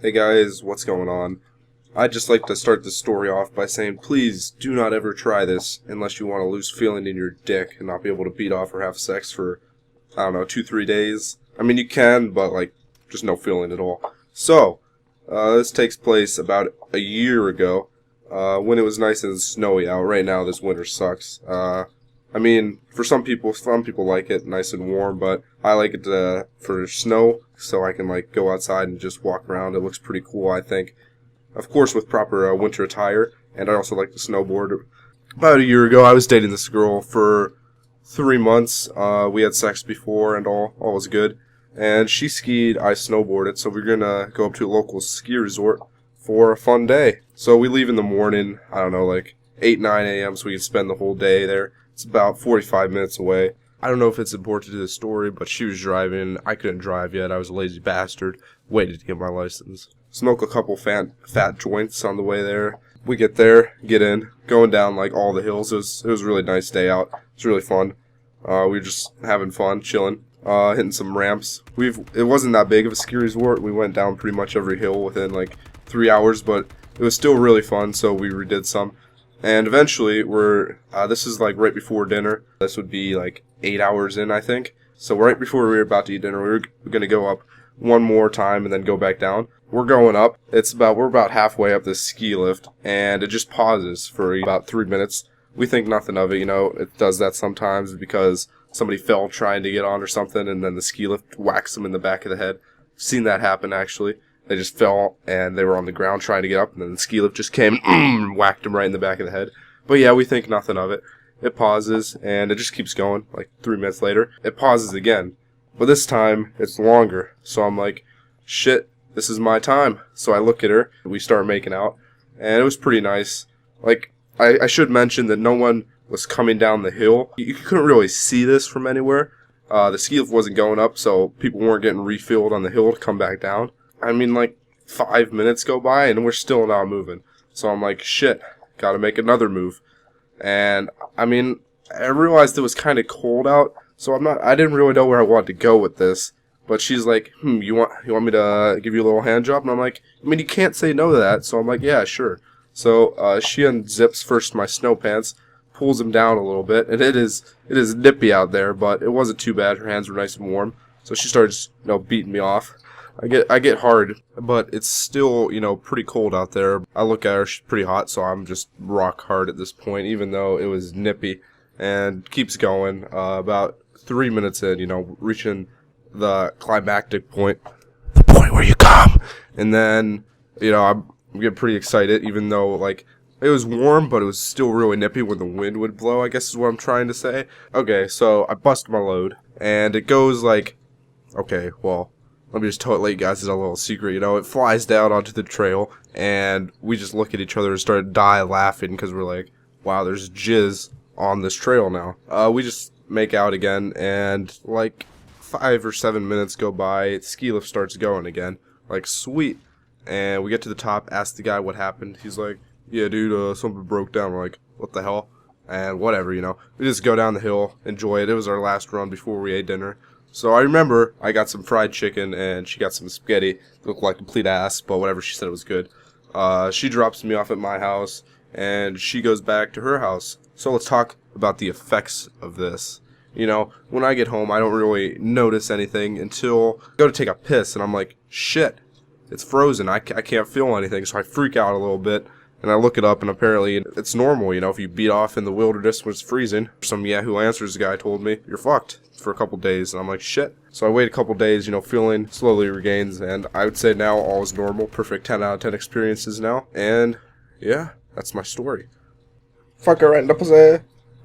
Hey guys, what's going on? I'd just like to start this story off by saying please do not ever try this unless you want to lose feeling in your dick and not be able to beat off or have sex for, I don't know, 2-3 days. I mean, you can, but just no feeling at all. So, this takes place about a year ago, when it was nice and snowy out. Right now, this winter sucks. I mean, for some people like it nice and warm, but I like it for snow, so I can go outside and just walk around. It looks pretty cool, I think. Of course, with proper winter attire, and I also like to snowboard. About a year ago, I was dating this girl for 3 months. We had sex before, and all was good. And she skied, I snowboarded, so we're gonna go up to a local ski resort for a fun day. So we leave in the morning, I don't know, 8, 9 a.m., so we can spend the whole day there. It's about 45 minutes away. I don't know if it's important to the story, but she was driving. I couldn't drive yet. I was a lazy bastard. Waited to get my license. Smoke a couple fat joints on the way there. We get there, get in, going down all the hills. It was a really nice day out. It was really fun. We were just having fun, chilling, hitting some ramps. It wasn't that big of a ski resort. We went down pretty much every hill within 3 hours, but it was still really fun, so we redid some. And eventually, this is right before dinner. This would be 8 hours in, I think. So right before we were about to eat dinner, we were going to go up one more time and then go back down. We're going up. We're about halfway up this ski lift, and it just pauses for about 3 minutes. We think nothing of it, it does that sometimes because somebody fell trying to get on or something, and then the ski lift whacks them in the back of the head. Seen that happen, actually. They just fell, and they were on the ground trying to get up, and then the ski lift just came and whacked them right in the back of the head. But yeah, we think nothing of it. It pauses, and it just keeps going. 3 minutes later, it pauses again. But this time, it's longer. So I'm like, shit, this is my time. So I look at her, we start making out, and it was pretty nice. I should mention that no one was coming down the hill. You couldn't really see this from anywhere. The ski lift wasn't going up, so people weren't getting refilled on the hill to come back down. I mean, 5 minutes go by, and we're still not moving. So I'm like, shit, gotta make another move. And, I mean, I realized it was kind of cold out, so I didn't really know where I wanted to go with this. But she's like, you want me to give you a little hand job? And I'm like, I mean, you can't say no to that. So I'm like, yeah, sure. So, she unzips first my snow pants, pulls them down a little bit, and it is nippy out there, but it wasn't too bad. Her hands were nice and warm. So she starts, beating me off. I get hard, but it's still, pretty cold out there. I look at her, she's pretty hot, so I'm just rock hard at this point, even though it was nippy, and keeps going. About 3 minutes in, reaching the climactic point, the point where you come, and then, I'm getting pretty excited, even though, it was warm, but it was still really nippy when the wind would blow, I guess is what I'm trying to say. Okay, so I bust my load, and it goes okay, well, let me just let you guys in a little secret, it flies down onto the trail, and we just look at each other and start to die laughing, because we're like, wow, there's jizz on this trail now. We just make out again, and 5 or 7 minutes go by, the ski lift starts going again, sweet, and we get to the top, ask the guy what happened, he's like, yeah, dude, something broke down. We're like, what the hell? And whatever, we just go down the hill, enjoy it. It was our last run before we ate dinner. So I remember I got some fried chicken and she got some spaghetti. It looked like complete ass, but whatever, she said it was good. She drops me off at my house and she goes back to her house. So let's talk about the effects of this. When I get home, I don't really notice anything until I go to take a piss and I'm like, shit, it's frozen. I can't feel anything. So I freak out a little bit. And I look it up, and apparently it's normal, if you beat off in the wilderness when it's freezing. Some Yahoo Answers guy told me, you're fucked for a couple days. And I'm like, shit. So I wait a couple days, feeling slowly regains. And I would say now all is normal. Perfect 10 out of 10 experiences now. And, yeah, that's my story. Fuck her right in the pussy.